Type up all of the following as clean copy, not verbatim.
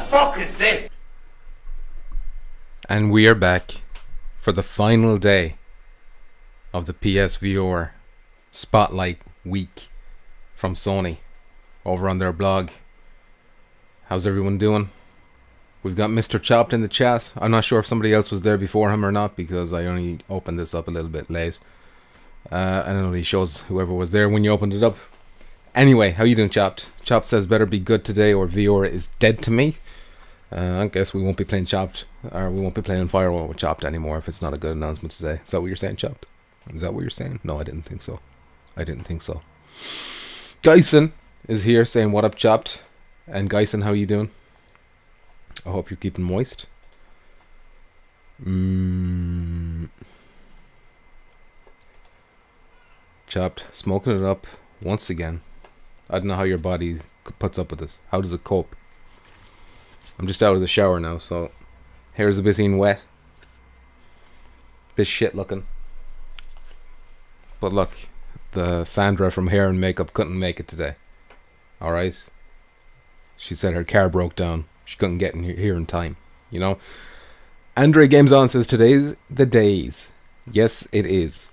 fuck is this? And we are back for the final day of the PSVR Spotlight Week from Sony over on their blog. How's everyone doing? We've got Mr. Chopped in the chat. I'm not sure if somebody else was there before him or not because I only opened this up a little bit late. And it only shows whoever was there when you opened it up. Anyway, how you doing, Chopped? Chopped says better be good today or VR is dead to me. I guess we won't be playing Chopped, or we won't be playing Firewall with Chopped anymore if it's not a good announcement today. Is that what you're saying, Chopped? Is that what you're saying? No, I didn't think so. Geisen is here saying what up, Chopped. And Geisen, how you doing? I hope you're keeping moist. Chopped, smoking it up once again. I don't know how your body puts up with this. How does it cope? I'm just out of the shower now, so hair's a bit wet. Bit shit looking. But look, the Sandra from Hair and Makeup couldn't make it today. Alright? She said her car broke down. She couldn't get in here in time. You know? Andre Games On says today's the days. Yes, it is.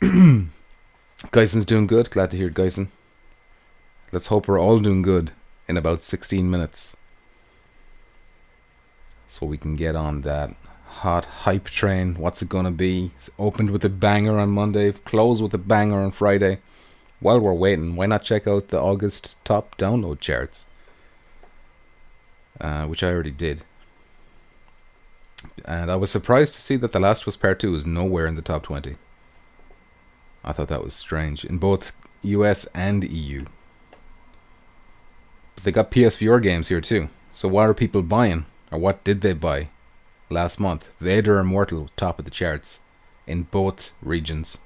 Geisen's doing good. Glad to hear it, Geisen. Let's hope we're all doing good in about 16 minutes. So we can get on that hot hype train. What's it gonna be? It's opened with a banger on Monday, closed with a banger on Friday. While we're waiting, why not check out the August top download charts? Which I already did. And I was surprised to see that The Last of Us Part 2 is nowhere in the top 20. I thought that was strange. In both US and EU. But they got PSVR games here too. So what are people buying? Or what did they buy last month? Vader Immortal, top of the charts in both regions.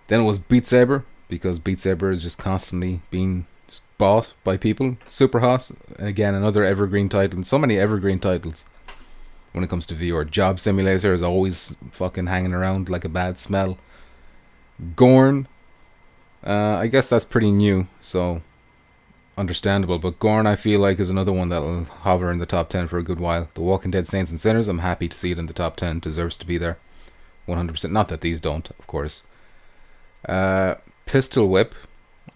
Then it was Beat Saber, because Beat Saber is just constantly being bought by people. Super Hot, again, another evergreen title. And so many evergreen titles when it comes to VR. Job Simulator is always fucking hanging around like a bad smell. Gorn, I guess that's pretty new, so understandable, but Gorn I feel like is another one that'll hover in the top 10 for a good while. The Walking Dead Saints and Sinners, I'm happy to see it in the top 10, deserves to be there 100%, not that these don't, of course. Pistol Whip,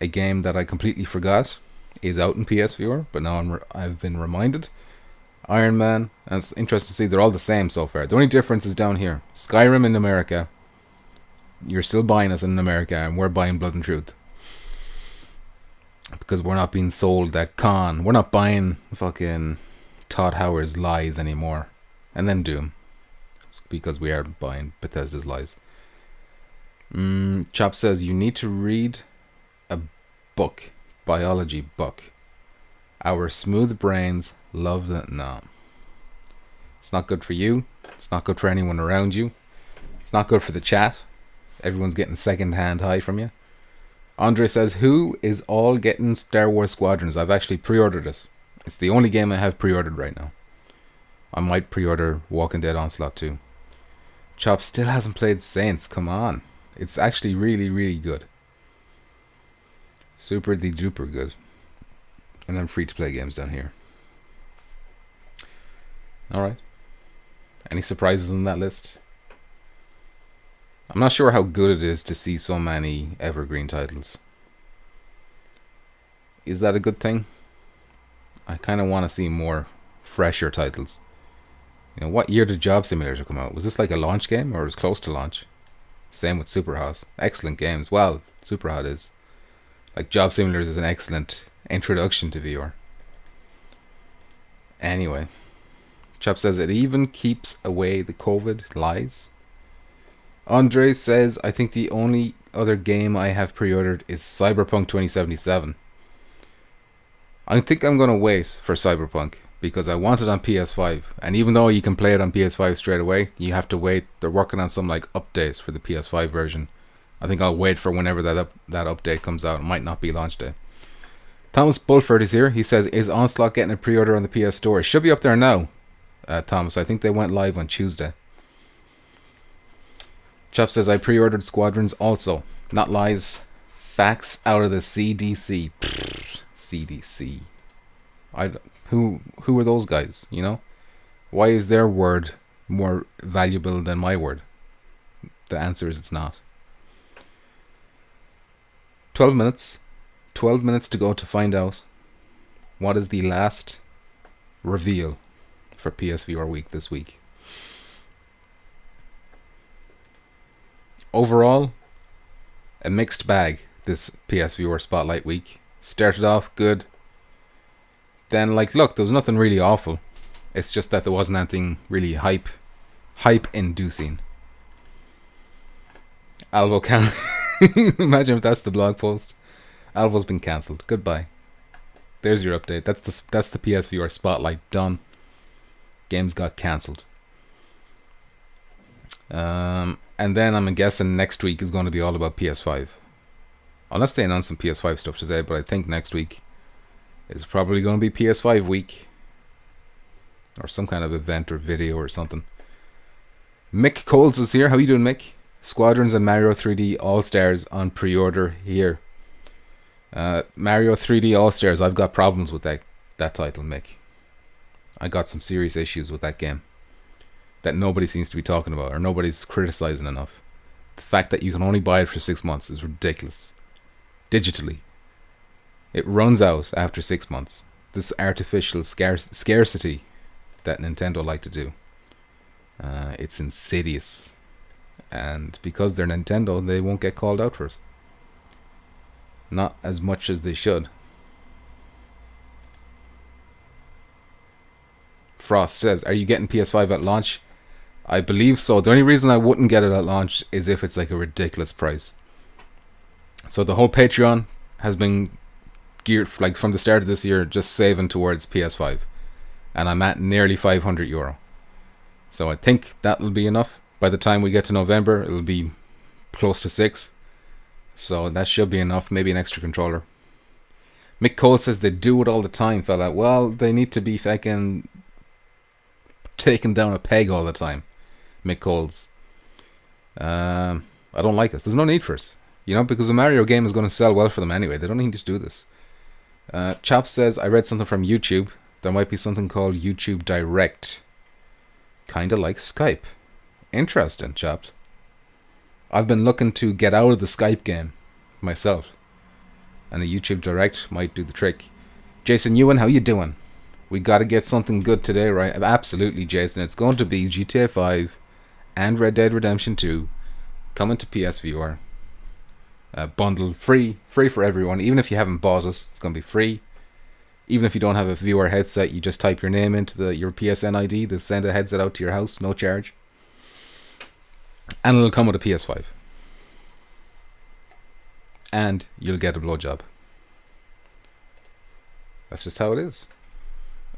a game that I completely forgot, is out in PSVR, but now I've been reminded. Iron Man, and it's interesting to see they're all the same so far. The only difference is down here. Skyrim in America, you're still buying us in America, and we're buying Blood and Truth. Because we're not being sold that con. We're not buying fucking Todd Howard's lies anymore. And then Doom. It's because we are buying Bethesda's lies. Chop says you need to read a book. Biology book. Our smooth brains love that. No. It's not good for you. It's not good for anyone around you. It's not good for the chat. Everyone's getting second-hand high from you. Andre says, who is all getting Star Wars Squadrons? I've actually pre-ordered it. It's the only game I have pre-ordered right now. I might pre-order Walking Dead Onslaught too. Chop still hasn't played Saints. Come on. It's actually really, really good. Super the duper good. And then free-to-play games down here. Alright. Any surprises on that list? I'm not sure how good it is to see so many evergreen titles. Is that a good thing? I kind of want to see more fresher titles. You know, what year did Job Simulator come out? Was this like a launch game or was it close to launch? Same with Superhot. Excellent games. Well, Superhot is. Like Job Simulator is an excellent introduction to VR. Anyway. Chop says it even keeps away the COVID lies. Andre says, I think the only other game I have pre-ordered is Cyberpunk 2077. I think I'm going to wait for Cyberpunk because I want it on PS5. And even though you can play it on PS5 straight away, you have to wait. They're working on some like updates for the PS5 version. I think I'll wait for whenever that update comes out. It might not be launch day. Thomas Bulford is here. He says, is Onslaught getting a pre-order on the PS Store? It should be up there now, Thomas. I think they went live on Tuesday. Chop says, I pre-ordered Squadrons also. Not lies. Facts out of the CDC. CDC. Who are those guys, you know? Why is their word more valuable than my word? The answer is it's not. 12 minutes. 12 minutes to go to find out what is the last reveal for PSVR week this week. Overall, a mixed bag this PSVR Spotlight week. Started off good. Then, like, look, there was nothing really awful. It's just that there wasn't anything really hype-inducing. Alvo can imagine if that's the blog post. Alvo's been cancelled. Goodbye. There's your update. That's the PSVR Spotlight done. Games got cancelled. And then I'm guessing next week is going to be all about PS5. Unless they announce some PS5 stuff today, but I think next week is probably going to be PS5 week. Or some kind of event or video or something. Mick Coles is here. How you doing, Mick? Squadrons and Mario 3D All-Stars on pre-order here. Mario 3D All-Stars, I've got problems with that title, Mick. I got some serious issues with that game that nobody seems to be talking about or nobody's criticizing enough. The fact that you can only buy it for 6 months is ridiculous. Digitally. It runs out after 6 months. This artificial scarcity that Nintendo like to do. It's insidious. And because they're Nintendo, they won't get called out for it. Not as much as they should. Frost says, are you getting PS5 at launch? I believe so. The only reason I wouldn't get it at launch is if it's like a ridiculous price. So the whole Patreon has been geared, like from the start of this year, just saving towards PS5. And I'm at nearly €500. So I think that'll be enough. By the time we get to November, it'll be close to 6. So that should be enough. Maybe an extra controller. Mick Cole says they do it all the time, fella. Well, they need to be fucking taking down a peg all the time. Mick Coles. I don't like this. There's no need for it. You know, because the Mario game is going to sell well for them anyway. They don't need to do this. Chop says, I read something from YouTube. There might be something called YouTube Direct. Kinda like Skype. Interesting, Chopped. I've been looking to get out of the Skype game myself. And a YouTube Direct might do the trick. Jason Ewan, how you doing? We got to get something good today, right? Absolutely, Jason. It's going to be GTA 5 and Red Dead Redemption 2 coming to PSVR. Bundle free for everyone. Even if you haven't bought it, it's going to be free. Even if you don't have a VR headset, you just type your name into your PSN ID. They'll send a headset out to your house, no charge. And it'll come with a PS5. And you'll get a blowjob. That's just how it is.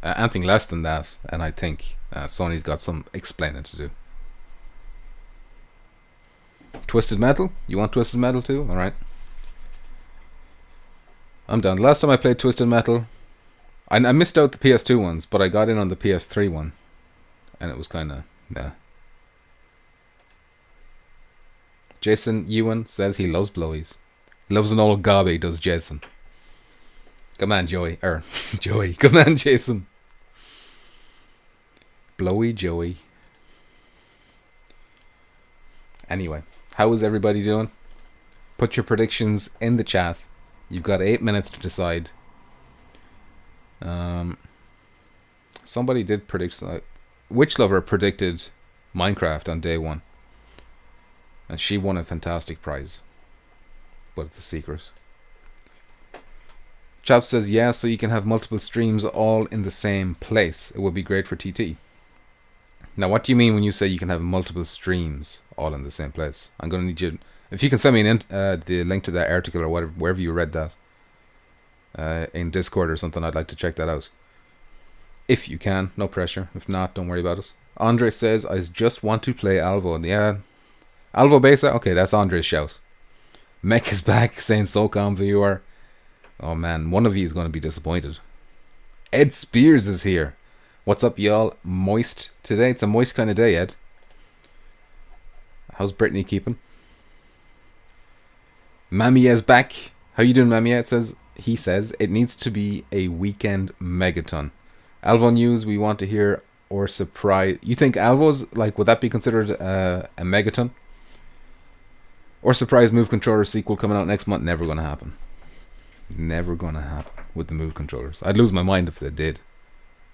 Anything less than that, and I think Sony's got some explaining to do. Twisted Metal? You want Twisted Metal too? Alright. I'm done. Last time I played Twisted Metal, I missed out the PS2 ones, but I got in on the PS3 one. And it was kind of, nah. Jason Ewan says he loves blowies. Loves an old gobby, does Jason. Come on, Joey. Joey. Come on, Jason. Blowy Joey. Anyway, how is everybody doing? Put your predictions in the chat. You've got 8 minutes to decide. Somebody did predict... Witchlover predicted Minecraft on day 1. And she won a fantastic prize. But it's a secret. Chap says, yeah, so you can have multiple streams all in the same place. It would be great for TT. Now, what do you mean when you say you can have multiple streams all in the same place? I'm going to need you... If you can send me the link to that article or whatever, wherever you read that. In Discord or something, I'd like to check that out. If you can, no pressure. If not, don't worry about it. Andre says, I just want to play Alvo. Yeah. Alvo Besa? Okay, that's Andre's shout. Mech is back, saying SOCOM viewer. Oh man, one of you is going to be disappointed. Ed Spears is here. What's up, y'all? Moist today? It's a moist kind of day, Ed. How's Brittany keeping? Mamiya's back. How you doing, Mamiya? He says it needs to be a weekend megaton. Alvo news we want to hear, or surprise. You think Alvo's, like, would that be considered a megaton? Or surprise move controller sequel coming out next month? Never gonna happen. Never gonna happen with the move controllers. I'd lose my mind if they did.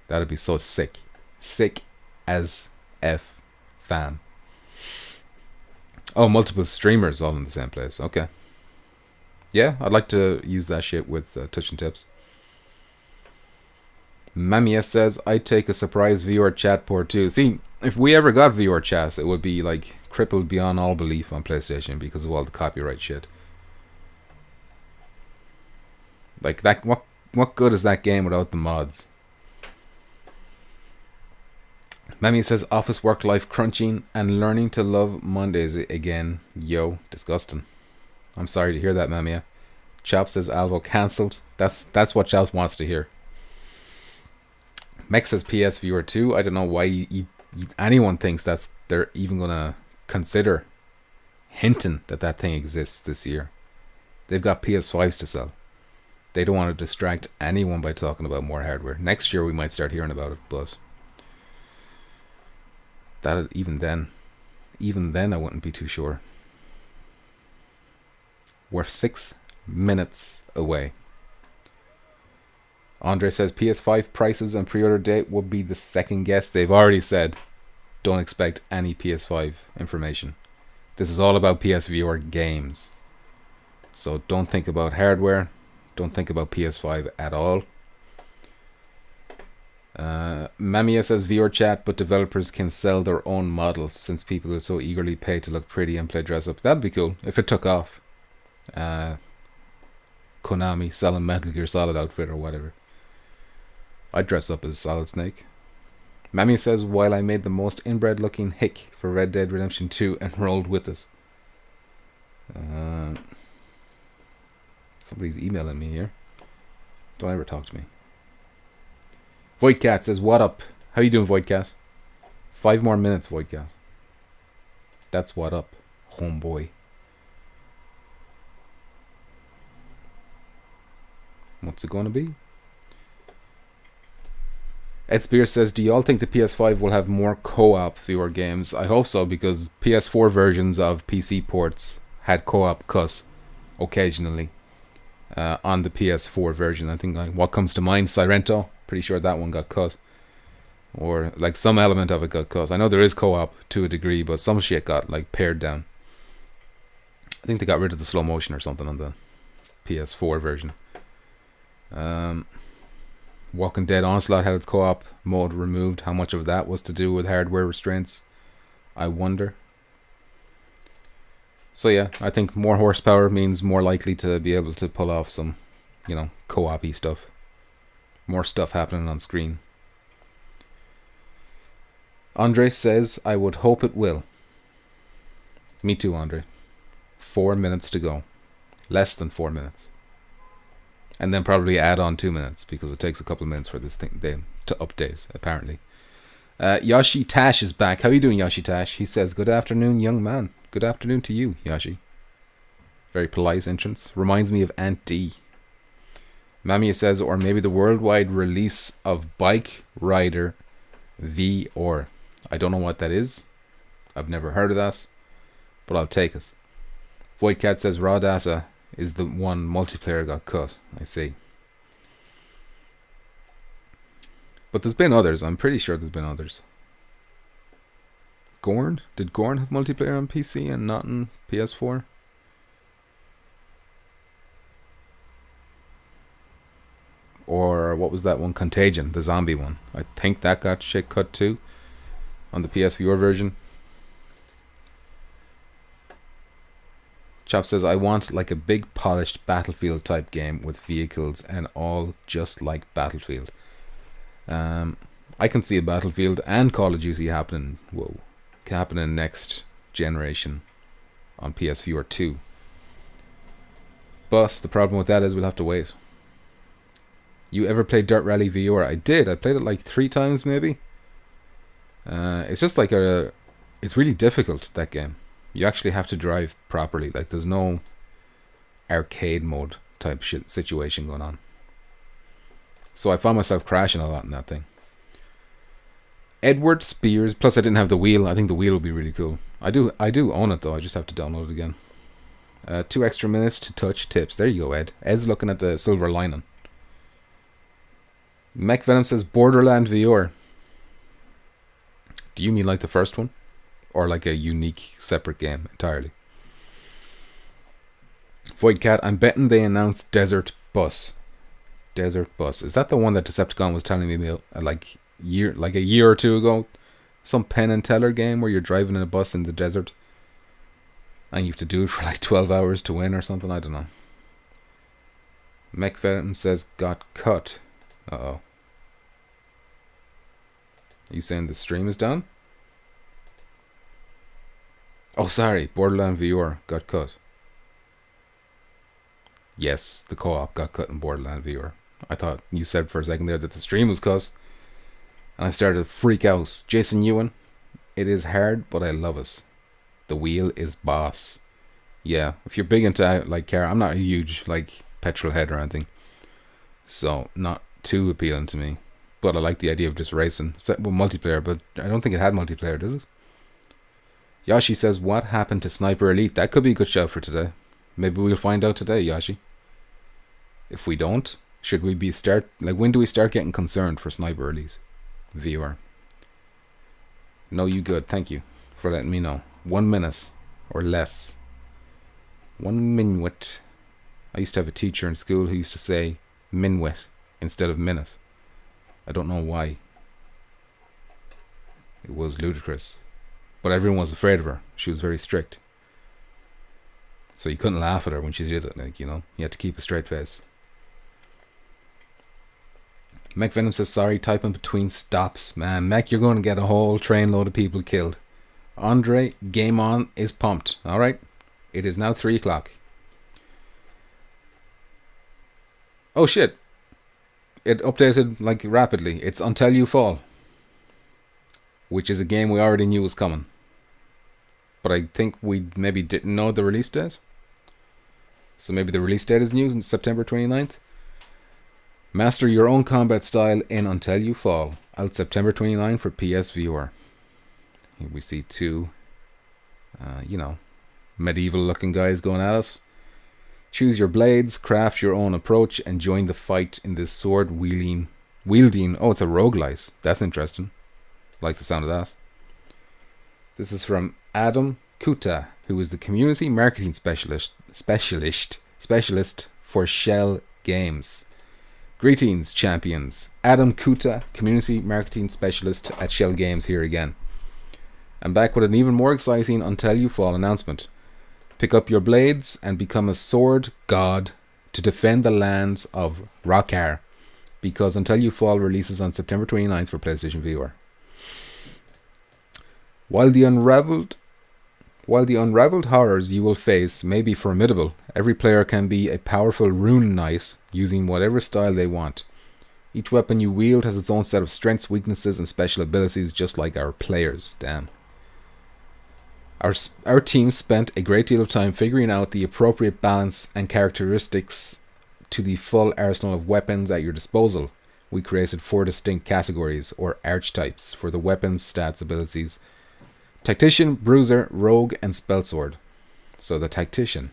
That'd be so sick. Sick as F fan. Oh, multiple streamers all in the same place. Okay. Yeah, I'd like to use that shit with touch and tips. Mamia says, I'd take a surprise VR chat port too. See, if we ever got VR chats, it would be like crippled beyond all belief on PlayStation because of all the copyright shit. Like, that, what good is that game without the mods? Mammy says, office work life crunching and learning to love Mondays again. Yo, disgusting. I'm sorry to hear that, Mamia. Chop says, Alvo cancelled. That's what Chop wants to hear. Mech says PSVR 2. I don't know why anyone thinks they're even going to consider hinting that thing exists this year. They've got PS5s to sell. They don't want to distract anyone by talking about more hardware. Next year we might start hearing about it, but that even then I wouldn't be too sure. We're 6 minutes away. Andre says PS5 prices and pre-order date will be the second guess. They've already said don't expect any PS5 information. This is all about PSVR games. So don't think about hardware. Don't think about PS5 at all. Mamia says VR chat, but developers can sell their own models since people are so eagerly paid to look pretty and play dress up. That'd be cool if it took off. Konami selling Metal Gear Solid outfit or whatever. I'd dress up as Solid Snake. Mammy says, while I made the most inbred looking hick for Red Dead Redemption 2 and rolled with us. Somebody's emailing me here. Don't ever talk to me. Voidcat says, what up? How you doing, Voidcat? 5 more minutes, Voidcat. That's what up, homeboy. What's it going to be? Ed Spears says, do y'all think the PS5 will have more co-op VR games? I hope so, because PS4 versions of PC ports had co-op cut occasionally on the PS4 version. I think, like, what comes to mind, Sirento, pretty sure that one got cut. Or like some element of it got cut. I know there is co-op to a degree, but some shit got like pared down. I think they got rid of the slow motion or something on the PS4 version. Walking Dead Onslaught had its co-op mode removed. How much of that was to do with hardware restraints, I wonder. So yeah, I think more horsepower means more likely to be able to pull off some, you know, co-op-y stuff. More stuff happening on screen. Andre says, I would hope it will. Me too, Andre. 4 minutes to go. Less than 4 minutes. And then probably add on 2 minutes, because it takes a couple of minutes for this thing to update, apparently. Yoshi Tash is back. How are you doing, Yoshi Tash? He says, good afternoon, young man. Good afternoon to you, Yoshi. Very polite entrance. Reminds me of Aunt D. Mamia says, or maybe the worldwide release of Bike Rider VR. I don't know what that is. I've never heard of that, but I'll take it. Voidcat says, raw data is the one multiplayer got cut. I see. But there's been others. I'm pretty sure there's been others. Gorn? Did Gorn have multiplayer on PC and not on PS4? Or what was that one? Contagion, the zombie one. I think that got shit cut too on the PSVR version. Chop says, I want like a big polished Battlefield type game with vehicles and all just like Battlefield. I can see a Battlefield and Call of Duty happening next generation on PSVR 2. But the problem with that is we'll have to wait. You ever played Dirt Rally VR? I did. I played it like 3 times maybe. It's just like it's really difficult, that game. You actually have to drive properly. Like, there's no arcade mode type shit situation going on. So I found myself crashing a lot in that thing. Edward Spears. Plus, I didn't have the wheel. I think the wheel would be really cool. I do own it though. I just have to download it again. 2 extra minutes to touch tips. There you go, Ed. Ed's looking at the silver lining. Mech Venom says Borderland VR. Do you mean like the first one? Or like a unique, separate game entirely? Voidcat, I'm betting they announced Desert Bus. Desert Bus. Is that the one that Decepticon was telling me about like a year or two ago? Some Penn and Teller game where you're driving in a bus in the desert. And you have to do it for like 12 hours to win or something. I don't know. Mech Venom says got cut. Uh-oh. Are you saying the stream is down? Oh, sorry. Borderland VR got cut. Yes, the co-op got cut in Borderland VR. I thought you said for a second there that the stream was cut. And I started to freak out. Jason Ewan, it is hard, but I love it. The wheel is boss. Yeah, if you're big into like car, I'm not a huge like petrol head or anything. So, not too appealing to me. But I like the idea of just racing. Well, multiplayer, but I don't think it had multiplayer, did it? Yoshi says, what happened to Sniper Elite? That could be a good shout for today. Maybe we'll find out today, Yoshi. If we don't, should we be when do we start getting concerned for Sniper Elite VR? No, you good. Thank you for letting me know. 1 minute or less. 1 minute. I used to have a teacher in school who used to say minwit instead of minute. I don't know why. It was ludicrous. But everyone was afraid of her. She was very strict. So you couldn't laugh at her when she did it. Like, you know, you had to keep a straight face. Mech Venom says, sorry, typing between stops. Man, Mech, you're going to get a whole trainload of people killed. Andre, Game On is pumped. Alright. It is now 3 o'clock. Oh shit. It updated like rapidly. It's Until You Fall. Which is a game we already knew was coming. But I think we maybe didn't know the release date. So maybe the release date is new on September 29th. Master your own combat style in Until You Fall. Out September 29 for PSVR. Here we see 2, medieval looking guys going at us. Choose your blades, craft your own approach, and join the fight in this sword wielding. Oh, it's a roguelite. That's interesting. Like the sound of that. This is from Adam Kuta, who is the community marketing specialist for Shell Games. Greetings, champions. Adam Kuta, community marketing specialist at Shell Games here again. I'm back with an even more exciting Until You Fall announcement. Pick up your blades and become a sword god to defend the lands of Rockar, because Until You Fall releases on September 29th for PlayStation VR. While the unraveled horrors you will face may be formidable, every player can be a powerful rune knight using whatever style they want. Each weapon you wield has its own set of strengths, weaknesses, and special abilities, just like our players. Damn. Our team spent a great deal of time figuring out the appropriate balance and characteristics to the full arsenal of weapons at your disposal. We created 4 distinct categories, or archetypes, for the weapons, stats, abilities. Tactician, Bruiser, Rogue, and Spellsword. So the Tactician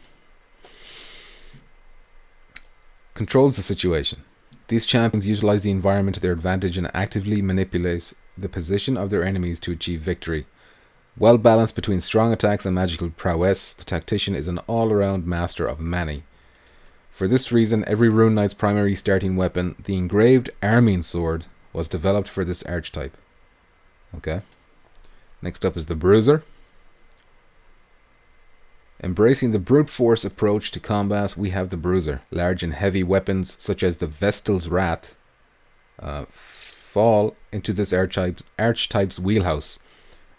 controls the situation. These champions utilize the environment to their advantage and actively manipulate the position of their enemies to achieve victory. Well balanced between strong attacks and magical prowess, the Tactician is an all-around master of many. For this reason, every Rune Knight's primary starting weapon, the engraved Arming Sword, was developed for this archetype. Okay. Next up is the Bruiser. Embracing the brute force approach to combat, we have the Bruiser. Large and heavy weapons such as the Vestal's Wrath fall into this archetype's wheelhouse.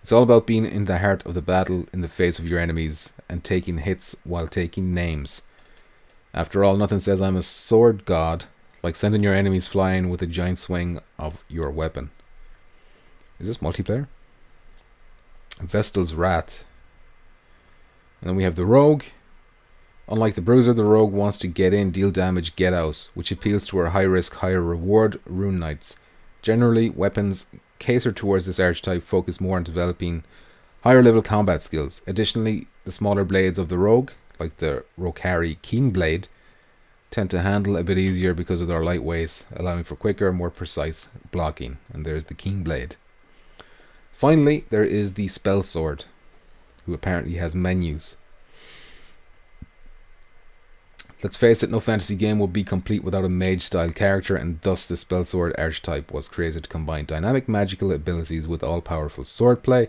It's all about being in the heart of the battle in the face of your enemies and taking hits while taking names. After all, nothing says I'm a sword god like sending your enemies flying with a giant swing of your weapon. Is this multiplayer? Vestal's Wrath. And then we have the Rogue. Unlike the Bruiser, the Rogue wants to get in, deal damage, get out, which appeals to our high risk, higher reward Rune Knights. Generally, weapons cater towards this archetype focus more on developing higher level combat skills. Additionally, the smaller blades of the rogue, like the Rokari Keen Blade, tend to handle a bit easier because of their lightweight, allowing for quicker, more precise blocking. And there's the Keen Blade. Finally, there is the Spell Sword, who apparently has menus. Let's face it, no fantasy game would be complete without a mage-style character, and thus the Spellsword archetype was created to combine dynamic magical abilities with all-powerful swordplay.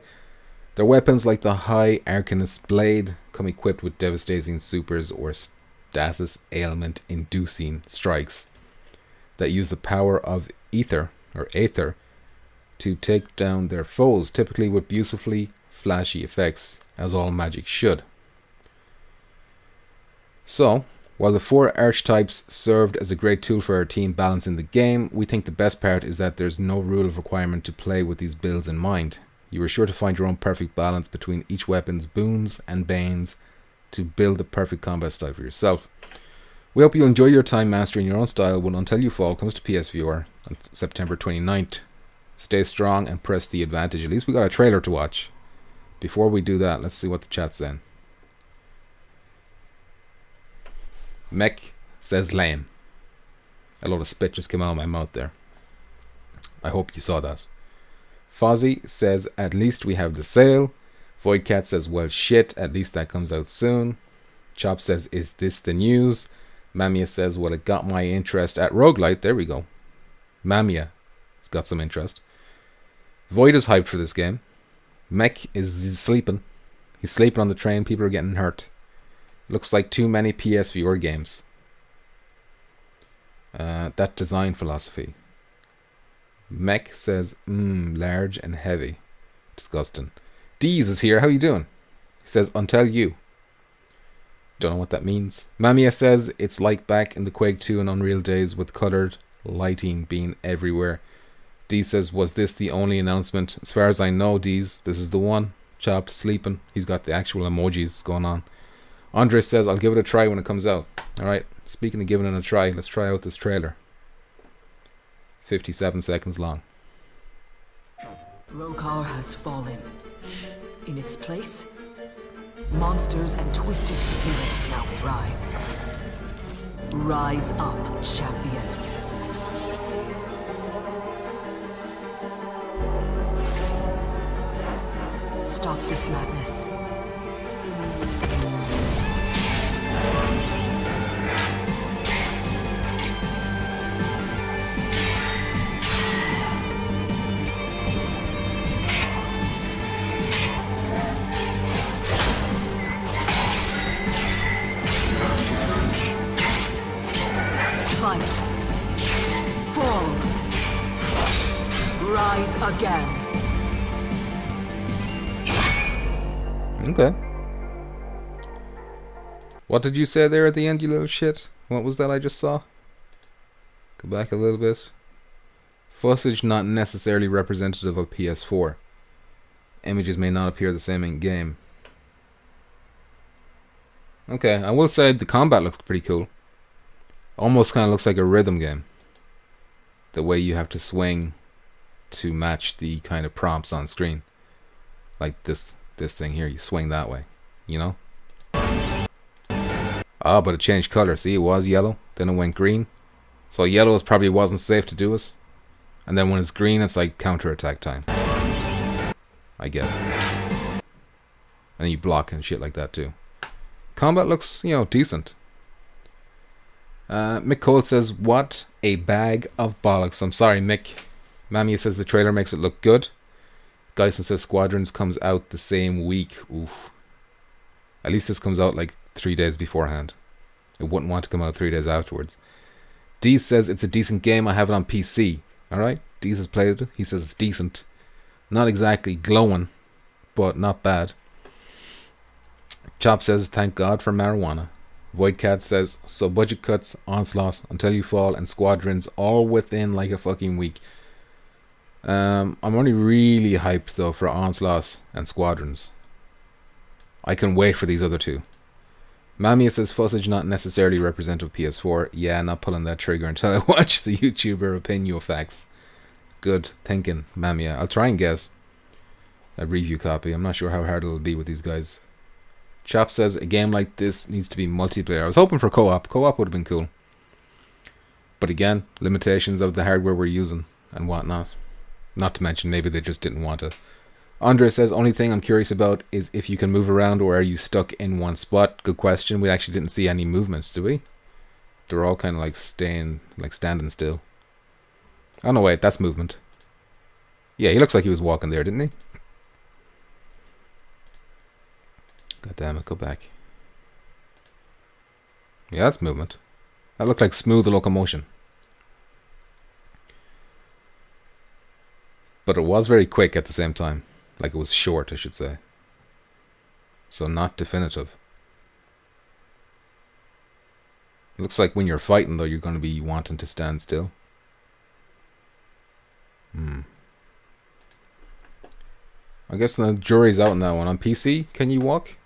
Their weapons, like the High Arcanist Blade, come equipped with devastating supers or stasis ailment-inducing strikes that use the power of Aether to take down their foes, typically with beautifully flashy effects, as all magic should. So, while the 4 archetypes served as a great tool for our team balancing the game, we think the best part is that there's no rule of requirement to play with these builds in mind. You are sure to find your own perfect balance between each weapon's boons and banes to build the perfect combat style for yourself. We hope you'll enjoy your time mastering your own style when Untitled Fall comes to PSVR on September 29th. Stay strong and press the advantage. At least we got a trailer to watch. Before we do that, let's see what the chat's saying. Mech says lame. A lot of spit just came out of my mouth there. I hope you saw that. Fozzie says, at least we have the sale. Voidcat says, well shit, at least that comes out soon. Chop says, is this the news? Mamia says, well, it got my interest at Roguelite. There we go. Mamia has got some interest. Void is hyped for this game. Mech is sleeping. He's sleeping on the train. People are getting hurt. Looks like too many PSVR games. That design philosophy. Mech says, large and heavy. Disgusting. Deez is here. How you doing? He says, until you. Don't know what that means. Mamia says, it's like back in the Quake 2 and Unreal days with colored lighting being everywhere. Deez says, was this the only announcement? As far as I know, Deez, this is the one. Chopped, sleeping. He's got the actual emojis going on. Andre says, I'll give it a try when it comes out. Alright, speaking of giving it a try, let's try out this trailer. 57 seconds long. Rokar has fallen. In its place, monsters and twisted spirits now thrive. Rise up, champion. Stop this madness. Fight. Fall. Rise again. Okay. What did you say there at the end, you little shit? What was that I just saw? Go back a little bit. Footage not necessarily representative of PS4. Images may not appear the same in game. Okay, I will say the combat looks pretty cool. Almost kind of looks like a rhythm game. The way you have to swing to match the kind of prompts on screen. Like this thing here, you swing that way, you know? Ah, but it changed color. See, it was yellow, then it went green. So yellow is probably wasn't safe to do it. And then when it's green, it's like counterattack time, I guess. And you block and shit like that too. Combat looks, you know, decent. Mick Cole says, what a bag of bollocks. I'm sorry, Mick. Mamia says the trailer makes it look good. Geisen says Squadrons comes out the same week. Oof. At least this comes out like 3 days beforehand. It wouldn't want to come out 3 days afterwards. Deez says it's a decent game. I have it on PC. Alright? Deez has played it. He says it's decent. Not exactly glowing, but not bad. Chop says thank God for marijuana. Voidcat says so budget cuts, Onslaught, Untitled Fall, and Squadrons all within like a fucking week. I'm only really hyped though for Onslaught and Squadrons. I can wait for these other two. Mamia says footage not necessarily representative of PS4. Yeah, not pulling that trigger until I watch the YouTuber opinion facts. Good thinking, Mamia. I'll try and get a review copy. I'm not sure how hard it'll be with these guys. Chop says a game like this needs to be multiplayer. I was hoping for co-op. Co-op would have been cool. But again, limitations of the hardware we're using and whatnot. Not to mention maybe they just didn't want to. Andre says, only thing I'm curious about is if you can move around or are you stuck in one spot? Good question. We actually didn't see any movement, did we? They were all kind of like standing still. Oh no, wait, that's movement. Yeah, he looks like he was walking there, didn't he? God damn it, go back. Yeah, that's movement. That looked like smooth locomotion. But it was very quick at the same time. Like it was short, I should say. So not definitive. Looks like when you're fighting, though, you're going to be wanting to stand still. I guess the jury's out on that one. On PC, can you walk?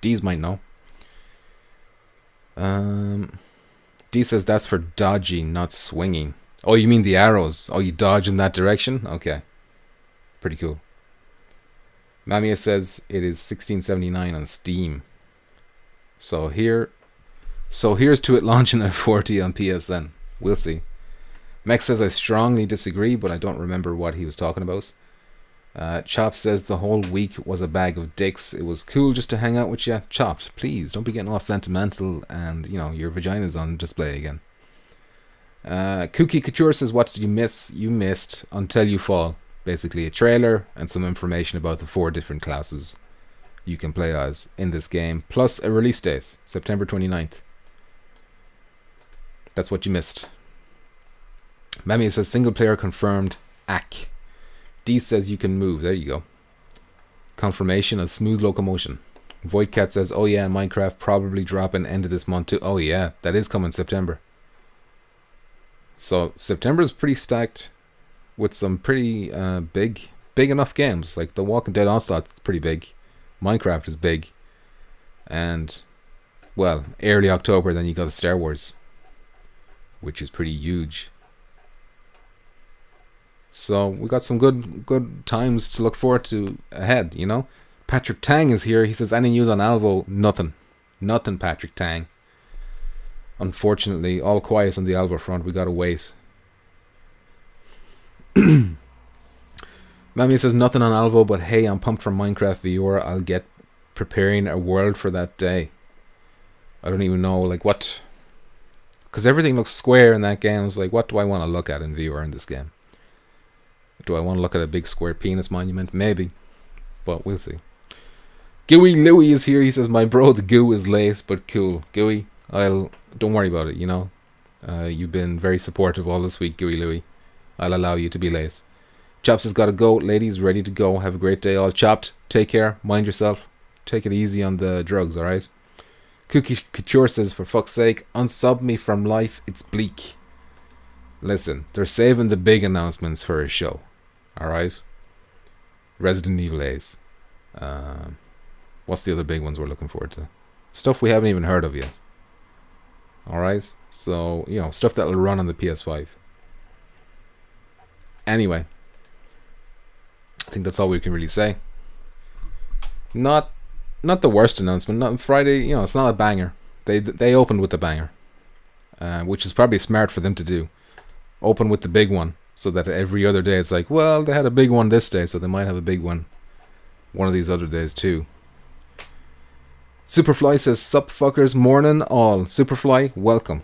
D's might know. D says that's for dodging, not swinging. Oh, you mean the arrows? Oh, you dodge in that direction? Okay. Pretty cool. Mamia says it is $16.79 on Steam. So here's to it launching at 40 on PSN. We'll see. Mech says I strongly disagree, but I don't remember what he was talking about. Chop says the whole week was a bag of dicks. It was cool just to hang out with you. Chopped, please don't be getting all sentimental and, you know, your vagina's on display again. Kooky Catchers says, what did you miss? You missed Until You Fall. Basically a trailer and some information about the 4 different classes you can play as in this game, plus a release date, September 29th. That's what you missed. Mammy says single player confirmed. Ack. D says you can move. There you go. Confirmation of smooth locomotion. Voidcat says, oh yeah, Minecraft probably dropping end of this month too. Oh yeah, that is coming September. So September is pretty stacked with some pretty big enough games. Like the Walking Dead Onslaught is pretty big. Minecraft is big. And, well, early October then you got the Star Wars, which is pretty huge. So we got some good times to look forward to ahead, you know. Patrick Tang is here. He says, any news on Alvo? Nothing, Patrick Tang. Unfortunately, all quiet on the Alvo front. We gotta wait. Mammy says, nothing on Alvo, but hey, I'm pumped for Minecraft VR. I'll get preparing a world for that day. I don't even know, like, what... Because everything looks square in that game. It's like, what do I want to look at in VR in this game? Do I want to look at a big square penis monument? Maybe. But we'll see. Gooey Louie is here. He says, my bro, the goo is late, but cool. Gooey, don't worry about it, you know. You've been very supportive all this week, Gooey Louie. I'll allow you to be late. Chops has got to go. Ladies, ready to go. Have a great day. All chopped. Take care. Mind yourself. Take it easy on the drugs, alright? Kooky Catchers says, for fuck's sake, unsub me from life. It's bleak. Listen, they're saving the big announcements for a show. Alright? Resident Evil 8. What's the other big ones we're looking forward to? Stuff we haven't even heard of yet. Alright? So, you know, stuff that'll run on the PS5. Anyway. I think that's all we can really say. Not the worst announcement. Not Friday, you know, it's not a banger. They opened with a banger. Which is probably smart for them to do. Open with the big one. So that every other day it's like, well, they had a big one this day, so they might have a big one one of these other days too. Superfly says, sup fuckers, morning all. Superfly, welcome.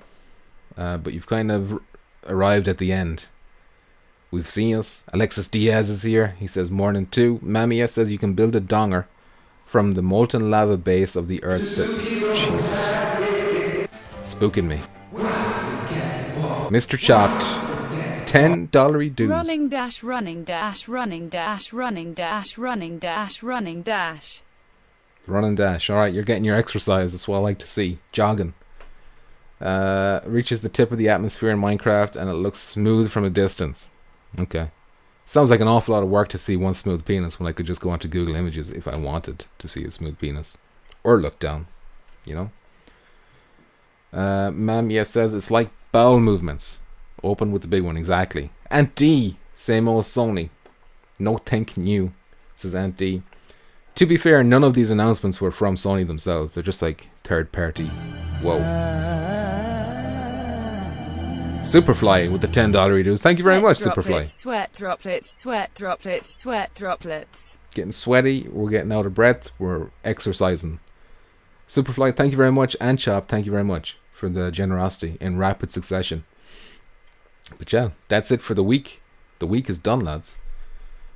But you've kind of arrived at the end. We've seen us. Alexis Diaz is here. He says, morning too. Mamia says you can build a donger from the molten lava base of the earth. Jesus. Spooking me. Mr. Chopped. $10 dues. Running dash, running dash, running dash, running dash, running dash, running dash. Run and dash. Alright, you're getting your exercise. That's what I like to see. Jogging. Reaches the tip of the atmosphere in Minecraft and it looks smooth from a distance. Okay. Sounds like an awful lot of work to see one smooth penis when I could just go onto Google Images if I wanted to see a smooth penis. Or look down. You know? Mamia says it's like bowel movements. Open with the big one, exactly. And D Same old Sony. No think new, says Aunt D. To be fair, none of these announcements were from Sony themselves. They're just like third party. Whoa. Superfly with the $10 redos. Thank you very much, Superfly. Sweat droplets, sweat droplets, sweat droplets. Getting sweaty, we're getting out of breath, we're exercising. Superfly, thank you very much, and Chop, thank you very much for the generosity in rapid succession. But yeah, that's it for the week. The week is done, lads.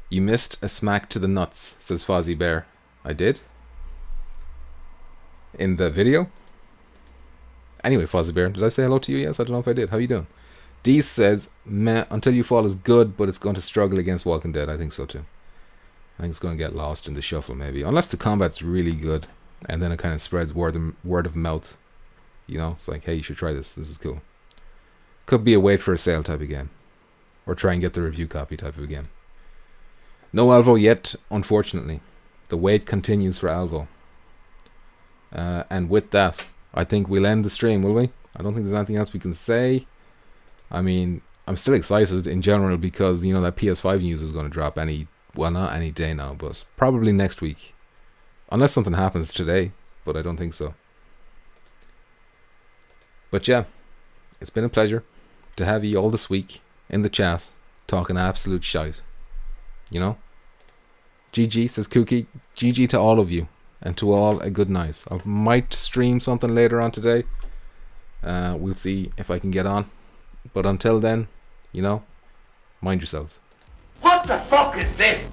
You missed a smack to the nuts, says Fozzie Bear. I did? In the video? Anyway, Fozzie Bear, did I say hello to you? Yes, I don't know if I did. How you doing? D says, meh, Until You Fall is good, but it's going to struggle against Walking Dead. I think so too. I think it's going to get lost in the shuffle, maybe. Unless the combat's really good, and then it kind of spreads word of mouth. You know, it's like, hey, you should try this. This is cool. Could be a wait for a sale type of game. Or try and get the review copy type of a game. No Alvo yet, unfortunately. The wait continues for Alvo. And with that, I think we'll end the stream, will we? I don't think there's anything else we can say. I mean, I'm still excited in general because, you know, that PS5 news is going to drop not any day now, but probably next week. Unless something happens today, but I don't think so. But yeah, it's been a pleasure to have you all this week in the chat talking absolute shite. You know? GG, says Kooky. GG to all of you. And to all, a good night. I might stream something later on today. We'll see if I can get on. But until then, you know, mind yourselves. What the fuck is this?